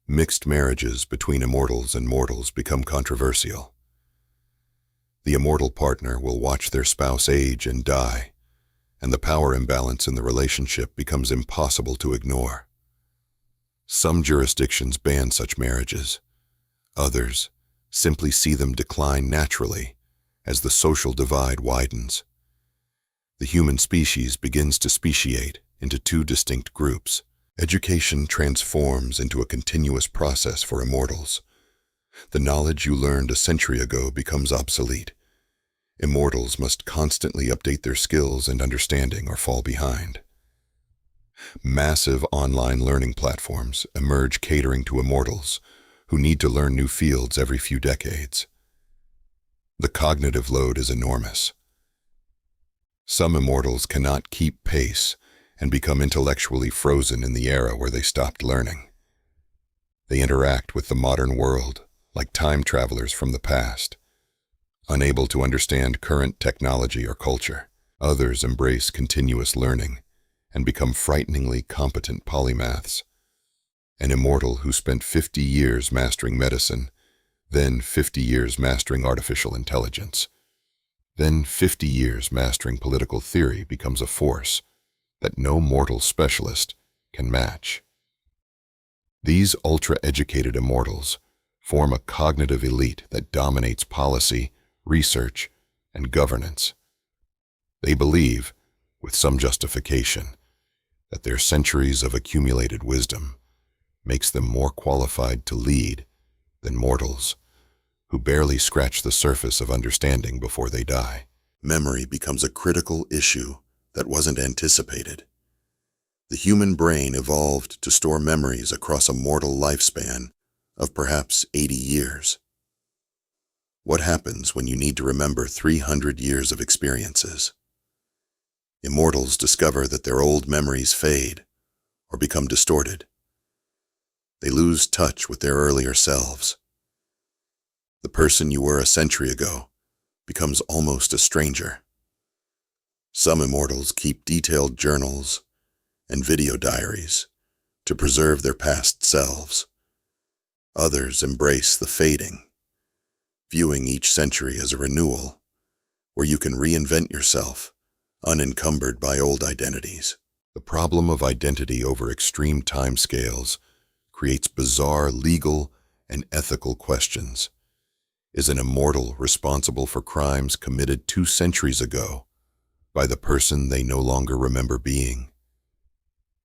Mixed marriages between immortals and mortals become controversial. The immortal partner will watch their spouse age and die, and the power imbalance in the relationship becomes impossible to ignore. Some jurisdictions ban such marriages. Others simply see them decline naturally as the social divide widens. The human species begins to speciate into two distinct groups. Education transforms into a continuous process for immortals. The knowledge you learned a century ago becomes obsolete. Immortals must constantly update their skills and understanding or fall behind. Massive online learning platforms emerge catering to immortals who need to learn new fields every few decades. The cognitive load is enormous. Some immortals cannot keep pace and become intellectually frozen in the era where they stopped learning. They interact with the modern world like time travelers from the past, unable to understand current technology or culture. Others embrace continuous learning and become frighteningly competent polymaths. An immortal who spent 50 years mastering medicine, then 50 years mastering artificial intelligence, then 50 years mastering political theory becomes a force that no mortal specialist can match. These ultra-educated immortals form a cognitive elite that dominates policy, research, and governance. They believe, with some justification, that their centuries of accumulated wisdom makes them more qualified to lead than mortals who barely scratch the surface of understanding before they die. Memory becomes a critical issue that wasn't anticipated. The human brain evolved to store memories across a mortal lifespan of perhaps 80 years. What happens when you need to remember 300 years of experiences? Immortals discover that their old memories fade or become distorted. They lose touch with their earlier selves. The person you were a century ago becomes almost a stranger. Some immortals keep detailed journals and video diaries to preserve their past selves. Others embrace the fading, viewing each century as a renewal where you can reinvent yourself, unencumbered by old identities. The problem of identity over extreme timescales creates bizarre legal and ethical questions. Is an immortal responsible for crimes committed 2 centuries ago by the person they no longer remember being?